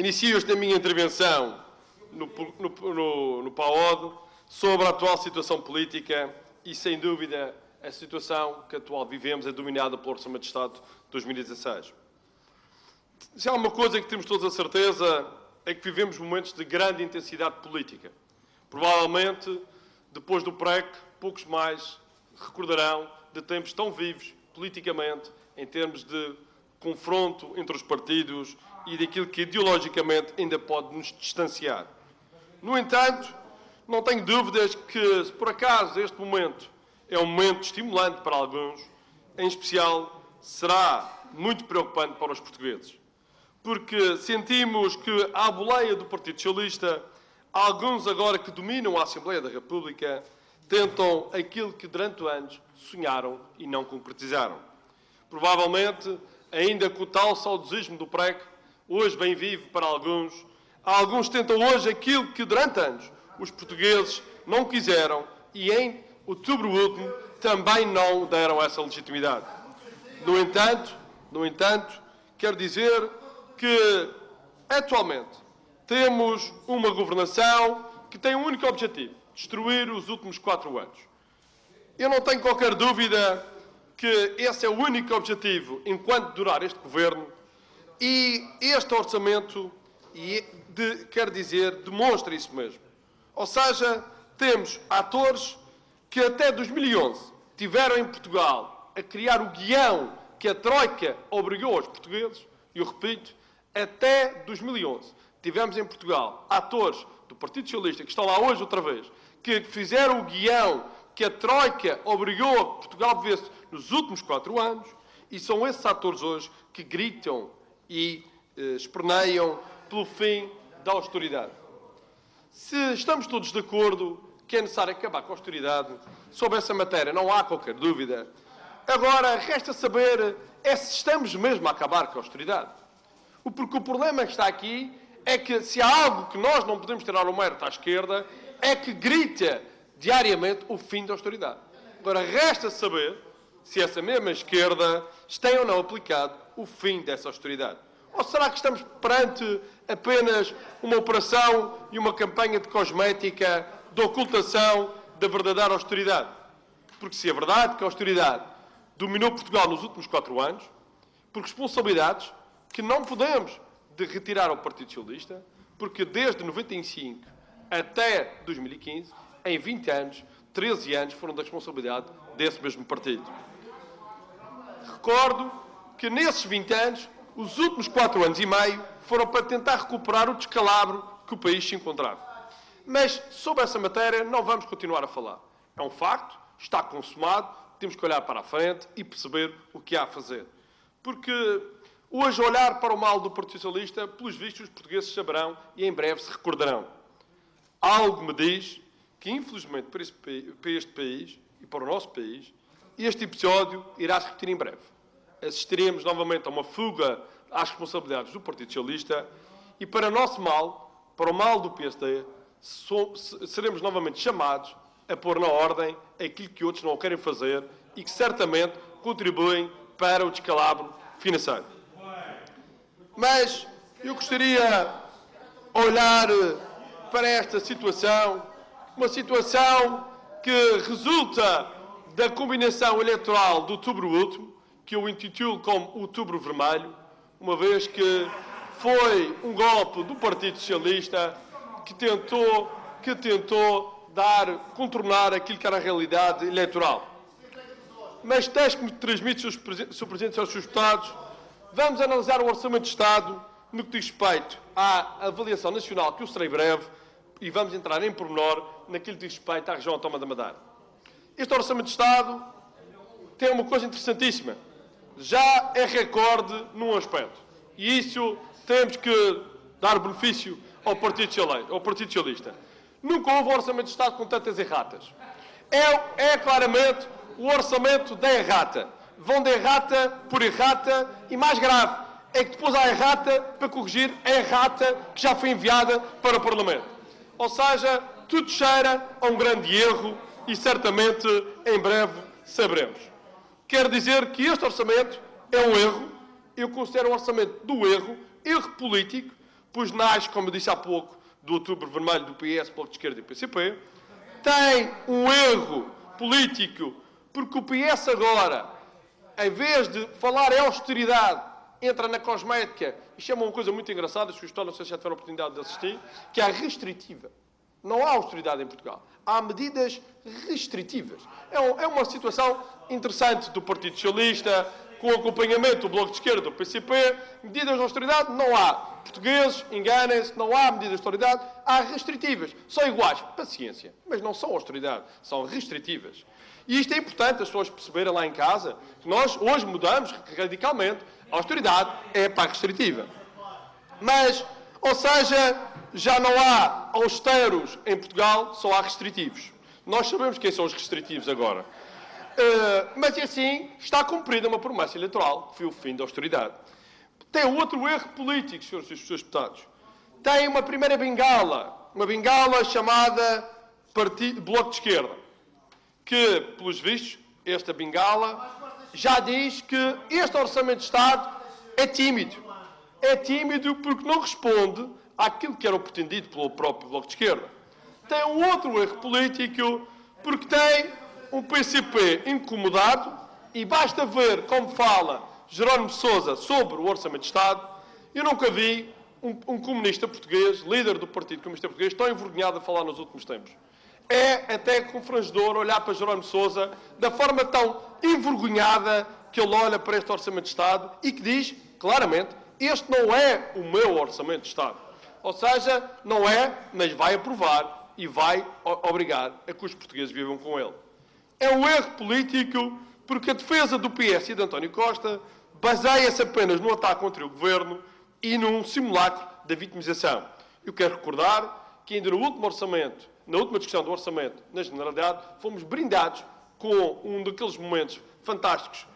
Inicio esta minha intervenção no PAOD sobre a atual situação política e, sem dúvida, a situação que atual vivemos é dominada pelo Orçamento de Estado de 2016. Se há uma coisa que temos todos a certeza é que vivemos momentos de grande intensidade política. Provavelmente, depois do PREC, poucos mais recordarão de tempos tão vivos politicamente, em termos de confronto entre os partidos e daquilo que ideologicamente ainda pode nos distanciar. No entanto, não tenho dúvidas que, se por acaso este momento é um momento estimulante para alguns, em especial será muito preocupante para os portugueses. Porque sentimos que, à boleia do Partido Socialista, alguns agora que dominam a Assembleia da República tentam aquilo que durante anos sonharam e não concretizaram. Provavelmente, ainda com o tal saudosismo do PREC, hoje bem vivo para alguns tentam hoje aquilo que durante anos os portugueses não quiseram e em outubro último também não deram essa legitimidade. No entanto, quero dizer que atualmente temos uma governação que tem um único objetivo: destruir os últimos 4 anos. Eu não tenho qualquer dúvida que esse é o único objetivo enquanto durar este governo, e este orçamento, quer dizer, demonstra isso mesmo. Ou seja, temos atores que até 2011 tiveram em Portugal a criar o guião que a Troika obrigou aos portugueses, e eu repito, até 2011 tivemos em Portugal atores do Partido Socialista, que estão lá hoje outra vez, que fizeram o guião que a Troika obrigou a Portugal a viver nos últimos 4 anos, e são esses atores hoje que gritam e esperneiam pelo fim da austeridade. Se estamos todos de acordo que é necessário acabar com a austeridade, sobre essa matéria não há qualquer dúvida. Agora, resta saber se estamos mesmo a acabar com a austeridade. Porque o problema que está aqui é que, se há algo que nós não podemos tirar o mérito à esquerda, é que grita diariamente o fim da austeridade. Agora, resta saber se essa mesma esquerda tem ou não aplicado o fim dessa austeridade. Ou será que estamos perante apenas uma operação e uma campanha de cosmética de ocultação da verdadeira austeridade? Porque se é verdade que a austeridade dominou Portugal nos últimos 4 anos, por responsabilidades que não podemos retirar ao Partido Socialista, porque desde 95 até 2015, em 20 anos, 13 anos foram da responsabilidade desse mesmo partido. Recordo que nesses 20 anos, os últimos 4 anos e meio foram para tentar recuperar o descalabro que o país se encontrava. Mas sobre essa matéria não vamos continuar a falar. É um facto, está consumado, temos que olhar para a frente e perceber o que há a fazer. Porque hoje, olhar para o mal do Partido Socialista, pelos vistos, os portugueses saberão e em breve se recordarão. Algo me diz que, infelizmente, para este país e para o nosso país, este episódio irá se repetir em breve. Assistiremos novamente a uma fuga às responsabilidades do Partido Socialista e, para nosso mal, para o mal do PSD, seremos novamente chamados a pôr na ordem aquilo que outros não querem fazer e que certamente contribuem para o descalabro financeiro. Mas eu gostaria de olhar para esta situação, uma situação que resulta da combinação eleitoral de outubro último, que eu intitulo como Outubro Vermelho, uma vez que foi um golpe do Partido Socialista que tentou contornar aquilo que era a realidade eleitoral. Mas deixe-me transmitir, Sr. Presidente e aos seus deputados, vamos analisar o Orçamento de Estado no que diz respeito à avaliação nacional, que eu serei breve, e vamos entrar em pormenor naquilo que diz respeito à região autónoma da Madeira. Este Orçamento de Estado tem uma coisa interessantíssima. Já é recorde num aspecto. E isso temos que dar benefício ao Partido Socialista. Nunca houve um Orçamento de Estado com tantas erratas. É claramente o orçamento da errata. Vão de errata por errata e, mais grave, é que depois há errata para corrigir a errata que já foi enviada para o Parlamento. Ou seja, tudo cheira a um grande erro e certamente em breve saberemos. Quero dizer que este orçamento é um erro. Eu considero um orçamento do erro político, pois nasce, como eu disse há pouco, do Outubro Vermelho do PS, Bloco de Esquerda e PCP. Tem um erro político, porque o PS agora, em vez de falar em austeridade, entra na cosmética e chama uma coisa muito engraçada, se não sei se já tiveram a oportunidade de assistir, que é a restritiva. Não há austeridade em Portugal. Há medidas restritivas. É uma situação interessante do Partido Socialista, com o acompanhamento do Bloco de Esquerda, do PCP. Medidas de austeridade não há. Portugueses, enganem-se, não há medidas de austeridade, há restritivas. São iguais. Paciência. Mas não são austeridade, são restritivas. E isto é importante as pessoas perceberem lá em casa, que nós hoje mudamos radicalmente. A austeridade é para a restritiva. Mas, ou seja, já não há austeros em Portugal, só há restritivos. Nós sabemos quem são os restritivos agora. Mas assim está cumprida uma promessa eleitoral, que foi o fim da austeridade. Tem outro erro político, senhores e senhores deputados. Tem uma primeira bengala, uma bengala chamada Bloco de Esquerda, que, pelos vistos, esta bengala já diz que este Orçamento de Estado é tímido. É tímido porque não responde àquilo que era o pretendido pelo próprio Bloco de Esquerda. Tem um outro erro político porque tem um PCP incomodado e basta ver como fala Jerónimo de Sousa sobre o Orçamento de Estado. Eu nunca vi um comunista português, líder do Partido Comunista Português, tão envergonhado a falar nos últimos tempos. É até confrangedor olhar para Jerónimo de Sousa da forma tão envergonhada que ele olha para este Orçamento de Estado e que diz, claramente, este não é o meu Orçamento de Estado. Ou seja, não é, mas vai aprovar e vai obrigar a que os portugueses vivam com ele. É um erro político porque a defesa do PS e de António Costa baseia-se apenas no ataque contra o Governo e num simulacro da vitimização. Eu quero recordar que ainda no último orçamento, na última discussão do orçamento, na Generalidade, fomos brindados com um daqueles momentos fantásticos,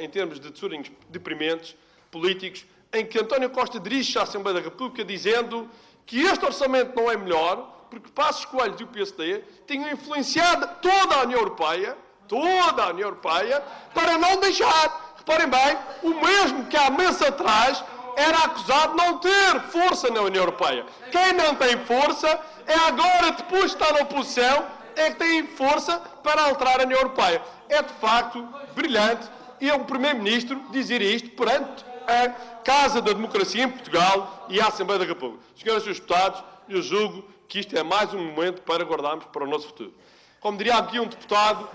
em termos de tesourinhos deprimentes, políticos, em que António Costa dirige-se à Assembleia da República dizendo que este orçamento não é melhor, porque Passos Coelho e o PSD tinham influenciado toda a União Europeia, para não deixar, reparem bem, o mesmo que há meses atrás era acusado de não ter força na União Europeia. Quem não tem força é agora, depois de estar na oposição, é que tem força para alterar a União Europeia. É de facto brilhante e é um Primeiro-Ministro dizer isto perante a Casa da Democracia em Portugal e a Assembleia da República. Senhoras e senhores deputados, eu julgo que isto é mais um momento para guardarmos para o nosso futuro. Como diria aqui um deputado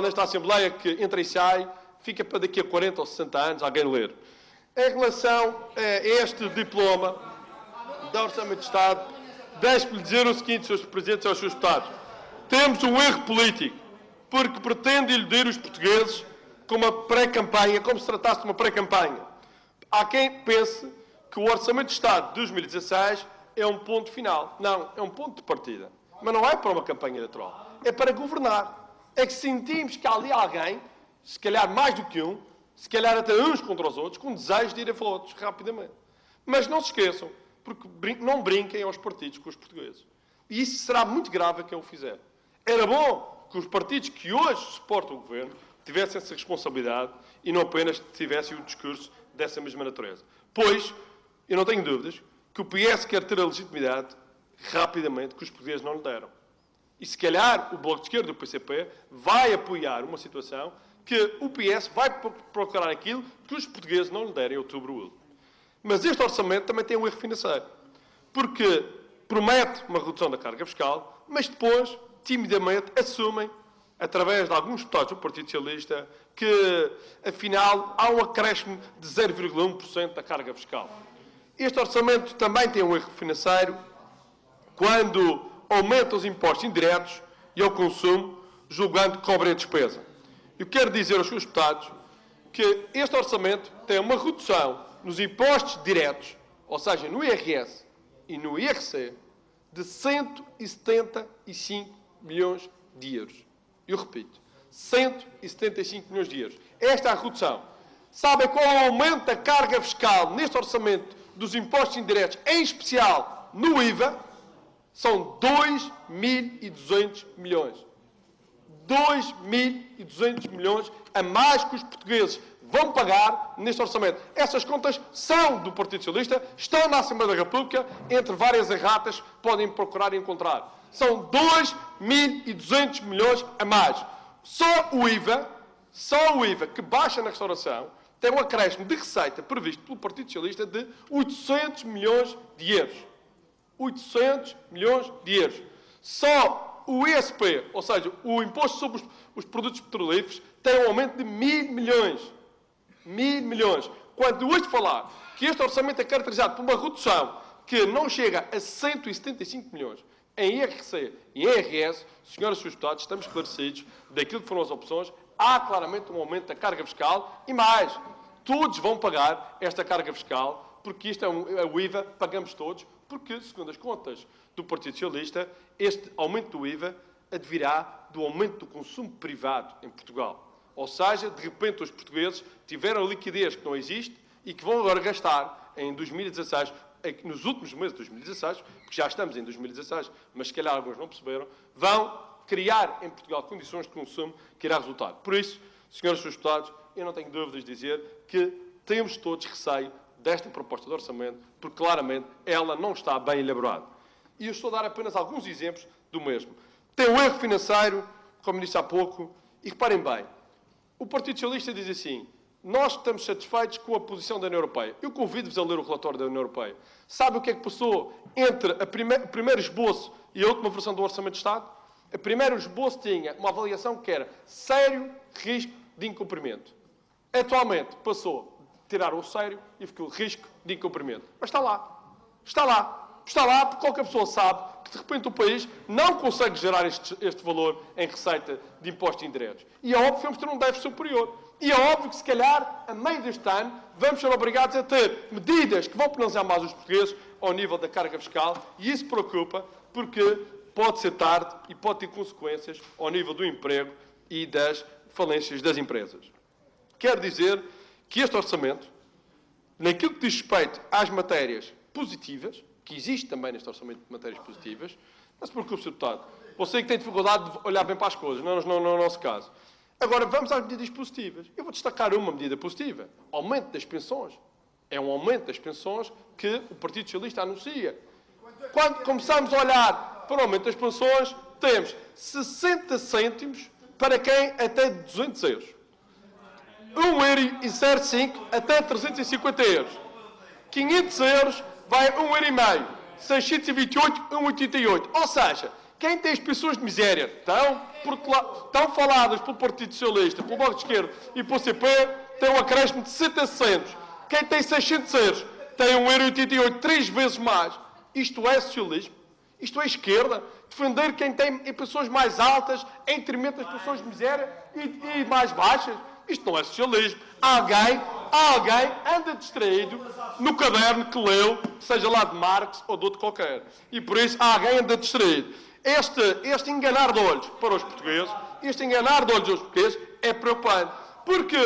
nesta Assembleia que entra e sai, fica para daqui a 40 ou 60 anos alguém ler. Em relação a este diploma da Orçamento de Estado, deixe-me dizer o seguinte, Sr. Presidente e aos Srs. Deputados. Temos um erro político, porque pretende iludir os portugueses com uma pré-campanha, como se tratasse de uma pré-campanha. Há quem pense que o Orçamento de Estado de 2016 é um ponto final. Não, é um ponto de partida. Mas não é para uma campanha eleitoral. É para governar. É que sentimos que há ali alguém, se calhar mais do que um, se calhar até uns contra os outros, com desejo de ir a votos rapidamente. Mas não se esqueçam, porque não brinquem aos partidos com os portugueses. E isso será muito grave a quem o fizer. Era bom que os partidos que hoje suportam o governo tivessem essa responsabilidade e não apenas tivessem o discurso dessa mesma natureza. Pois, eu não tenho dúvidas que o PS quer ter a legitimidade rapidamente que os portugueses não lhe deram. E se calhar o Bloco de Esquerda e o PCP vai apoiar uma situação que o PS vai procurar aquilo que os portugueses não lhe deram em outubro último. Mas este orçamento também tem um erro financeiro. Porque promete uma redução da carga fiscal, mas depois, timidamente, assumem, através de alguns deputados do Partido Socialista, que, afinal, há um acréscimo de 0,1% da carga fiscal. Este orçamento também tem um erro financeiro quando aumenta os impostos indiretos e ao consumo, julgando que cobrem a despesa. Eu quero dizer aos seus deputados que este orçamento tem uma redução nos impostos diretos, ou seja, no IRS e no IRC, de 175 milhões de euros. Eu repito, 175 milhões de euros. Esta é a redução. Sabem qual é o aumento da carga fiscal neste orçamento dos impostos indiretos, em especial no IVA? São 2.200 milhões. 2.200 milhões a mais que os portugueses vão pagar neste orçamento. Essas contas são do Partido Socialista, estão na Assembleia da República, entre várias erratas, podem procurar e encontrar. São 2.200 milhões a mais. Só o IVA que baixa na restauração, tem um acréscimo de receita previsto pelo Partido Socialista de 800 milhões de euros. 800 milhões de euros. Só o ISP, ou seja, o Imposto sobre os Produtos Petrolíferos, tem um aumento de 1.000 milhões. 1.000 milhões. Quando hoje falar que este orçamento é caracterizado por uma redução que não chega a 175 milhões em IRC e em IRS, senhoras e senhores deputados, estamos esclarecidos daquilo que foram as opções. Há claramente um aumento da carga fiscal e mais, todos vão pagar esta carga fiscal, porque isto é o IVA, pagamos todos, porque, segundo as contas do Partido Socialista, este aumento do IVA advirá do aumento do consumo privado em Portugal. Ou seja, de repente os portugueses tiveram liquidez que não existe e que vão agora gastar em 2016, nos últimos meses de 2016, porque já estamos em 2016, mas se calhar alguns não perceberam, vão criar em Portugal condições de consumo que irá resultar. Por isso, senhores e senhores deputados, eu não tenho dúvidas de dizer que temos todos receio desta proposta de orçamento, porque claramente ela não está bem elaborada. E eu estou a dar apenas alguns exemplos do mesmo. Tem um erro financeiro, como disse há pouco, e reparem bem, o Partido Socialista diz assim: nós estamos satisfeitos com a posição da União Europeia. Eu convido-vos a ler o relatório da União Europeia. Sabe o que é que passou entre o primeiro esboço e a última versão do Orçamento de Estado? O primeiro esboço tinha uma avaliação que era sério risco de incumprimento. Atualmente passou, tiraram o sério e ficou risco de incumprimento. Mas está lá. Está lá. Está lá porque qualquer pessoa sabe que de repente o país não consegue gerar este valor em receita de impostos indiretos. E é óbvio que vamos ter um déficit superior. E é óbvio que, se calhar, a meio deste ano, vamos ser obrigados a ter medidas que vão penalizar mais os portugueses ao nível da carga fiscal. E isso preocupa porque pode ser tarde e pode ter consequências ao nível do emprego e das falências das empresas. Quero dizer que este orçamento, naquilo que diz respeito às matérias positivas, que existe também neste orçamento de matérias positivas, não se preocupe, Sr. Deputado. Você que tem dificuldade de olhar bem para as coisas, não é o nosso caso. Agora, vamos às medidas positivas. Eu vou destacar uma medida positiva. Aumento das pensões. É um aumento das pensões que o Partido Socialista anuncia. Quando começamos a olhar para o aumento das pensões, temos 60 cêntimos para quem até 200 euros. 1,05 € até 350 euros. 500 euros vai 1,5 €. 628, 1,88. Ou seja, quem tem as pensões de miséria tão faladas pelo Partido Socialista, pelo Bloco de Esquerda e pelo CP, tem um acréscimo de 60 cêntimos. Quem tem 600 euros tem 1,88 €, 3 vezes mais. Isto é socialismo? Isto é esquerda? Defender quem tem pensões mais altas em detrimento das pensões de miséria e mais baixas? Isto não é socialismo. Alguém anda distraído no caderno que leu, seja lá de Marx ou de outro qualquer. E por isso alguém anda distraído. Este enganar de olhos para os portugueses, é preocupante. Porque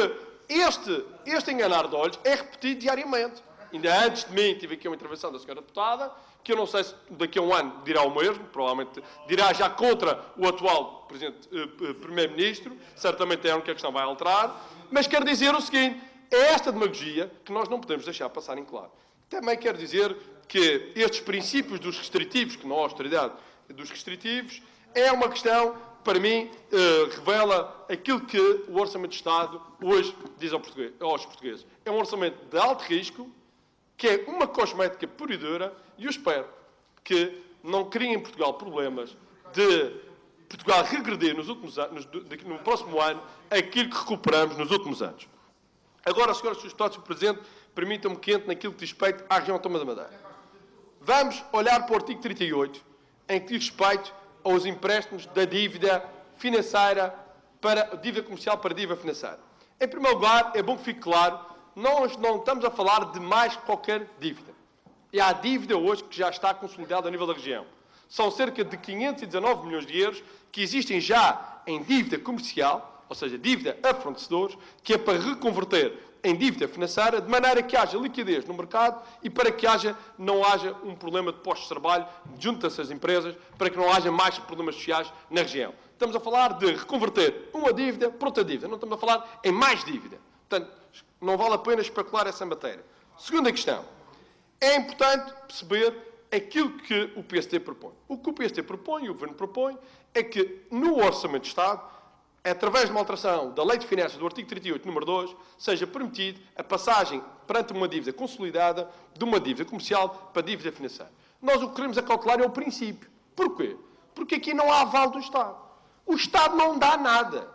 este enganar de olhos é repetido diariamente. Ainda antes de mim tive aqui uma intervenção da senhora deputada, que eu não sei se daqui a um ano dirá o mesmo, provavelmente dirá já contra o atual Primeiro-Ministro, certamente é a única questão que vai alterar, mas quero dizer o seguinte, é esta demagogia que nós não podemos deixar passar em claro. Também quero dizer que estes princípios dos restritivos, que não há austeridade dos restritivos, é uma questão, para mim, revela aquilo que o Orçamento de Estado hoje diz aos portugueses. É um orçamento de alto risco, que é uma cosmética pura e dura, e eu espero que não criem em Portugal problemas de Portugal regredir no próximo ano aquilo que recuperamos nos últimos anos. Agora, senhoras e senhores deputados, Sr. Presidente, permitam-me que entre naquilo que diz respeito à região autónoma da Madeira. Vamos olhar para o artigo 38, em que diz respeito aos empréstimos da dívida financeira para dívida comercial para dívida financeira. Em primeiro lugar, é bom que fique claro, nós não estamos a falar de mais qualquer dívida. E há dívida hoje que já está consolidada a nível da região. São cerca de 519 milhões de euros que existem já em dívida comercial, ou seja, dívida a fornecedores, que é para reconverter em dívida financeira, de maneira que haja liquidez no mercado e para que não haja um problema de postos de trabalho junto a essas empresas, para que não haja mais problemas sociais na região. Estamos a falar de reconverter uma dívida por outra dívida. Não estamos a falar em mais dívida. Portanto, não vale a pena especular essa matéria. Segunda questão. É importante perceber aquilo que o PST propõe. O que o PST propõe e o Governo propõe é que no Orçamento de Estado, através de uma alteração da Lei de Finanças do artigo 38, número 2, seja permitido a passagem perante uma dívida consolidada de uma dívida comercial para dívida financeira. Nós o que queremos acautelar é o princípio. Porquê? Porque aqui não há aval do Estado. O Estado não dá nada.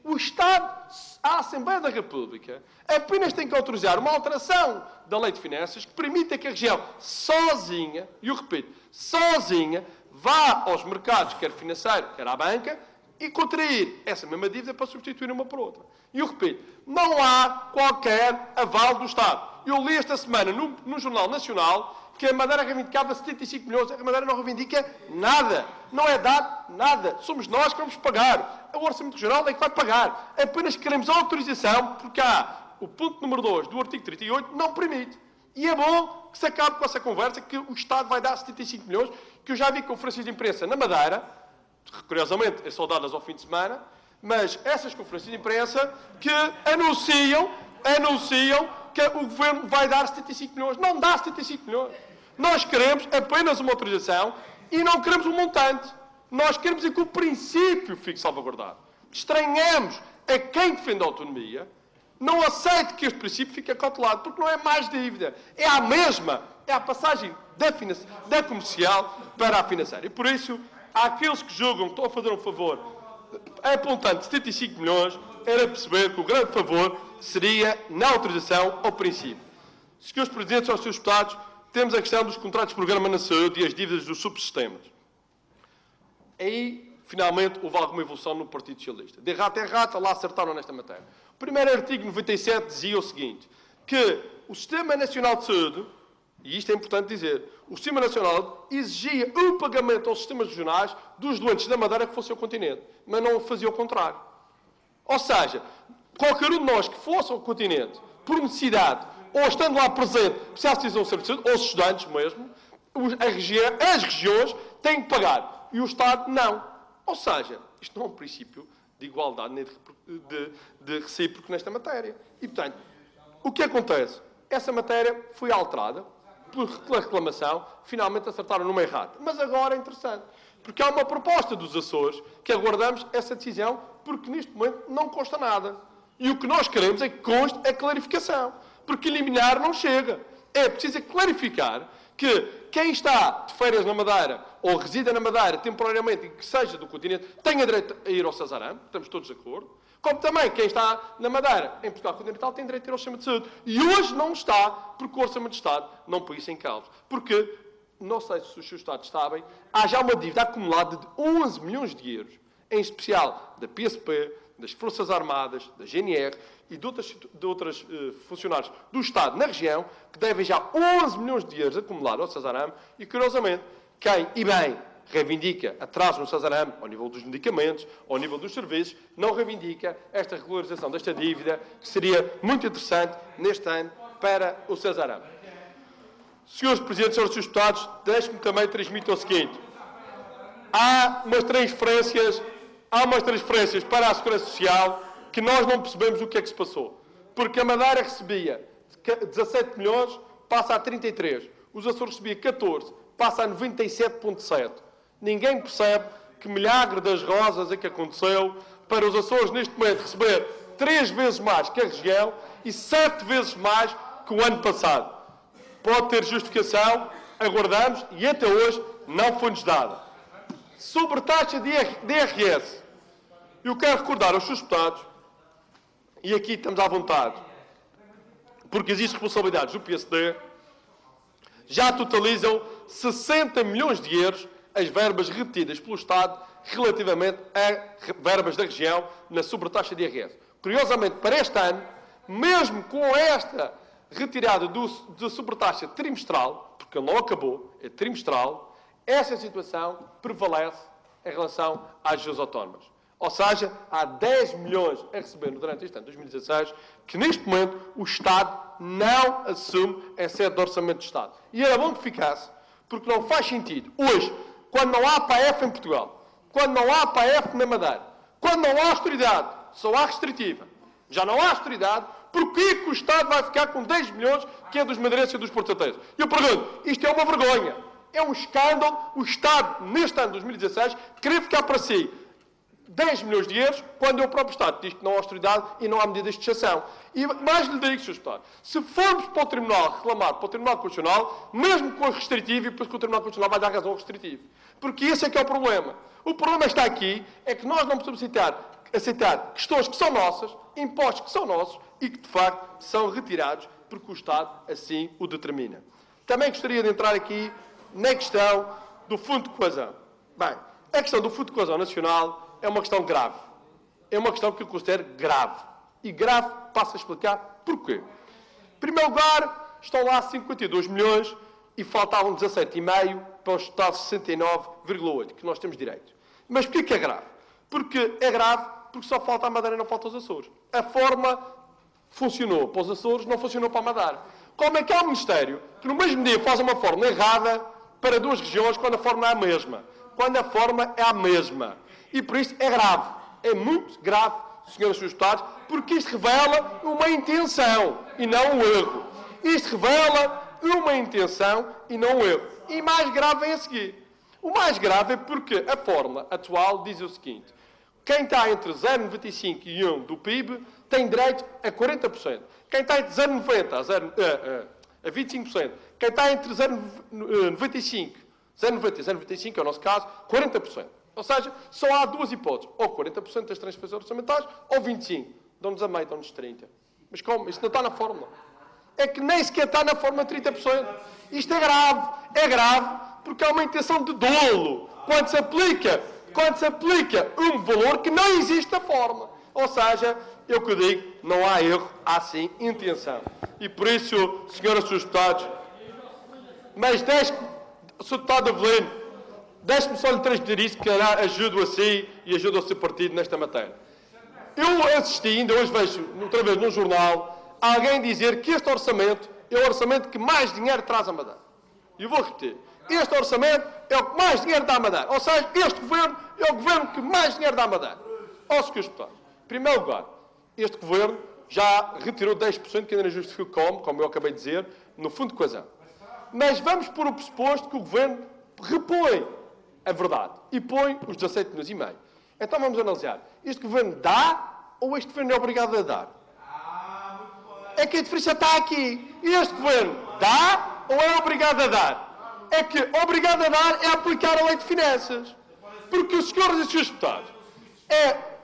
O Estado, a Assembleia da República, apenas tem que autorizar uma alteração da Lei de Finanças que permita que a região sozinha, e eu repito, sozinha, vá aos mercados, quer financeiro, quer à banca, e contrair essa mesma dívida para substituir uma por outra. E eu repito, não há qualquer aval do Estado. Eu li esta semana no Jornal Nacional que a Madeira reivindicava 75 milhões. A Madeira não reivindica nada. Não é dado nada. Somos nós que vamos pagar. O Orçamento Regional é que vai pagar. Apenas queremos autorização, porque há o ponto número 2 do artigo 38 não permite. E é bom que se acabe com essa conversa que o Estado vai dar 75 milhões, que eu já vi conferências de imprensa na Madeira, curiosamente, são dadas ao fim de semana, mas essas conferências de imprensa que anunciam que o Governo vai dar 75 milhões. Não dá 75 milhões. Nós queremos apenas uma autorização e não queremos um montante. Nós queremos é que o princípio fique salvaguardado. Estranhamos a quem defende a autonomia, não aceite que este princípio fique acautelado, porque não é mais dívida. É a mesma. É a passagem da comercial para a financeira. E por isso, há aqueles que julgam que estão a fazer um favor apontando 75 milhões, era perceber que o grande favor seria na autorização ao princípio. Senhores Presidentes, aos seus deputados, temos a questão dos contratos de programa na saúde e as dívidas dos subsistemas. Aí, finalmente, houve alguma evolução no Partido Socialista. De rata em rata, lá acertaram nesta matéria. O primeiro artigo 97 dizia o seguinte, que o Sistema Nacional de Saúde, e isto é importante dizer, o Sistema Nacional exigia o pagamento aos sistemas regionais dos doentes da Madeira que fosse ao continente, mas não fazia o contrário. Ou seja, qualquer um de nós que fosse ao continente, por necessidade, ou estando lá presente, precisasse de um serviço, ou os estudantes mesmo, as regiões têm que pagar. E o Estado não. Ou seja, isto não é um princípio de igualdade nem de recíproco nesta matéria. E, portanto, o que acontece? Essa matéria foi alterada pela reclamação, finalmente acertaram numa errada. Mas agora é interessante, porque há uma proposta dos Açores que aguardamos essa decisão, porque neste momento não consta nada. E o que nós queremos é que conste a clarificação, porque eliminar não chega. É preciso clarificar que quem está de férias na Madeira ou resida na Madeira temporariamente e que seja do continente tenha direito a ir ao Sazarame, estamos todos de acordo, como também quem está na Madeira, em Portugal continental, tem direito a ir ao sistema de saúde. E hoje não está, porque o Orçamento de Estado não põe isso em causa. Porque, não sei se os seus Estados sabem, há já uma dívida acumulada de 11 milhões de euros, em especial da PSP, das Forças Armadas, da GNR e de outros funcionários do Estado na região, que devem já 11 milhões de euros acumulados ao Sazarame e, curiosamente, quem, e bem, reivindica atraso no Sazarame, ao nível dos medicamentos, ao nível dos serviços, não reivindica esta regularização desta dívida, que seria muito interessante neste ano para o Sazarame. Senhores Presidentes, senhores deputados, deixe-me também transmitir o seguinte. Há umas transferências para a Segurança Social que nós não percebemos o que é que se passou. Porque a Madeira recebia 17 milhões, passa a 33. Os Açores recebia 14, passa a 97,7. Ninguém percebe que milagre das rosas é que aconteceu para os Açores, neste momento, receber 3 vezes mais que a região e 7 vezes mais que o ano passado. Pode ter justificação, aguardamos, e até hoje não foi-nos dada. Sobre taxa de IRS, eu quero recordar aos seus deputados, e aqui estamos à vontade, porque existem responsabilidades do PSD, já totalizam 60 milhões de euros as verbas retidas pelo Estado relativamente a verbas da região na sobretaxa de IRS. Curiosamente, para este ano, mesmo com esta retirada da sobretaxa trimestral, porque ele não acabou, é trimestral, essa situação prevalece em relação às regiões autónomas. Ou seja, há 10 milhões a receber durante este ano, 2016, que neste momento o Estado não assume em sede de Orçamento de Estado. E era bom que ficasse, porque não faz sentido. Hoje, quando não há PAEF em Portugal, quando não há PAF na Madeira, quando não há austeridade, só há restritiva, já não há austeridade, porquê que o Estado vai ficar com 10 milhões, que é dos madeirenses e dos portateiros? Eu pergunto, isto é uma vergonha, é um escândalo, o Estado, neste ano de 2016, querer ficar para si 10 milhões de euros, quando é o próprio Estado diz que não há austeridade e não há medidas de exceção. E mais lhe digo, Sr. Deputado, se formos para o Tribunal reclamar para o Tribunal Constitucional, mesmo com a restritiva, e depois que o Tribunal Constitucional vai dar razão ao restritivo. Porque esse é que é o problema. O problema está aqui, é que nós não podemos aceitar questões que são nossas, impostos que são nossos e que, de facto, são retirados porque o Estado assim o determina. Também gostaria de entrar aqui na questão do Fundo de Coesão. Bem, a questão do Fundo de Coesão Nacional é uma questão grave. É uma questão que eu considero grave. E grave, passo a explicar porquê. Em primeiro lugar, estão lá 52 milhões e faltavam 17,5 para os tal 69,8 que nós temos direito. Mas porquê que é grave? Porque é grave porque só falta a Madeira e não falta os Açores. A forma funcionou para os Açores, não funcionou para a Madeira. Como é que há um Ministério que no mesmo dia faz uma forma errada para duas regiões quando a forma é a mesma? Quando a forma é a mesma. E por isso é grave. É muito grave, senhoras e senhores deputados, porque isto revela uma intenção e não um erro. Isto revela uma intenção e não um erro. E mais grave é a seguir. O mais grave é porque a fórmula atual diz o seguinte: quem está entre 0,95 e 1 do PIB tem direito a 40%. Quem está entre 0,90 a 25%. Quem está entre 0,95 e 0,95, é o nosso caso, 40%. Ou seja, só há duas hipóteses. Ou 40% das transferências orçamentais, ou 25%. Dão-nos a meio, dão-nos 30%. Mas como? Isso não está na fórmula. É que nem sequer está na fórmula 30%. Isto é grave. É grave porque há uma intenção de dolo. Quando se aplica um valor que não existe na fórmula. Ou seja, eu que digo, não há erro, há sim intenção. E por isso, senhoras e senhores deputados, mas Sr. Deputado Avelino, deixe-me só lhe transmitir isso, que ajudo a si e ajudo ao seu partido nesta matéria. Eu assisti, ainda hoje vejo, outra vez no jornal, alguém dizer que este orçamento é o orçamento que mais dinheiro traz à Madeira. E eu vou repetir. Este orçamento é o que mais dinheiro dá à Madeira. Ou seja, este governo é o governo que mais dinheiro dá à Madeira. Ó, senhores deputados, em primeiro lugar, este governo já retirou 10%, que ainda não justificou como eu acabei de dizer, no Fundo de Coesão. Mas vamos pôr o pressuposto que o governo repõe a verdade e põe os 17,5 milhões. Então vamos analisar. Este governo dá ou este governo é obrigado a dar? É que a diferença está aqui. Este governo dá ou é obrigado a dar? É que obrigado a dar é aplicar a lei de finanças. Porque os senhores e senhores deputados,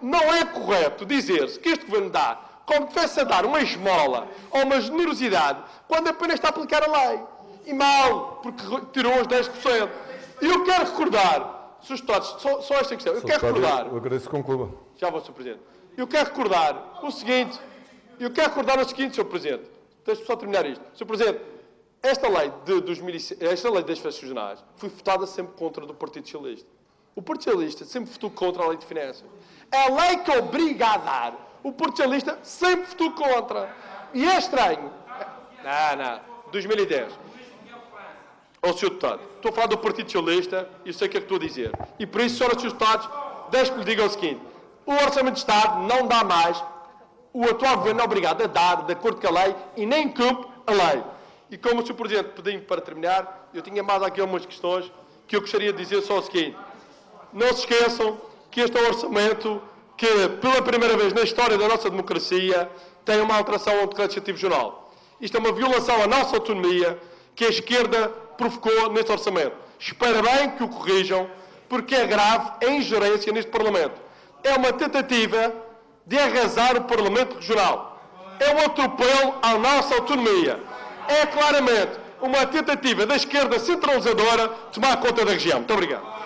não é correto dizer-se que este governo dá como que tivesse a dar uma esmola ou uma generosidade quando apenas está a aplicar a lei. E mal, porque tirou os 10%. E eu quero recordar, senhores deputados, só esta questão, eu quero recordar... Eu agradeço que conclua. Já vou, Sr. Presidente. Eu quero recordar o seguinte, Sr. Presidente. Deixe-me só terminar isto. Sr. Presidente, esta lei de 2006, esta lei das finanças regionais foi votada sempre contra do Partido Socialista. O Partido Socialista sempre votou contra a lei de finanças. A lei que obriga a dar, o Partido Socialista sempre votou contra. E é estranho. Não. 2010. Ó, Sr. Deputado, estou a falar do Partido Socialista e eu sei o que é que estou a dizer. E por isso, senhoras e senhores deputados, deixe-me lhe dizer o seguinte. O Orçamento de Estado não dá mais. O atual Governo é obrigado a dar, de acordo com a lei, e nem cumpre a lei. E como o Sr. Presidente pediu-me para terminar, eu tinha mais aqui algumas questões que eu gostaria de dizer só o seguinte. Não se esqueçam que este é um orçamento que, pela primeira vez na história da nossa democracia, tem uma alteração ao decreto legislativo geral. Isto é uma violação à nossa autonomia que a esquerda provocou neste orçamento. Espero bem que o corrijam, porque é grave a ingerência neste Parlamento. É uma tentativa de arrasar o Parlamento Regional. É um atropelo à nossa autonomia. É claramente uma tentativa da esquerda centralizadora de tomar conta da região. Muito obrigado.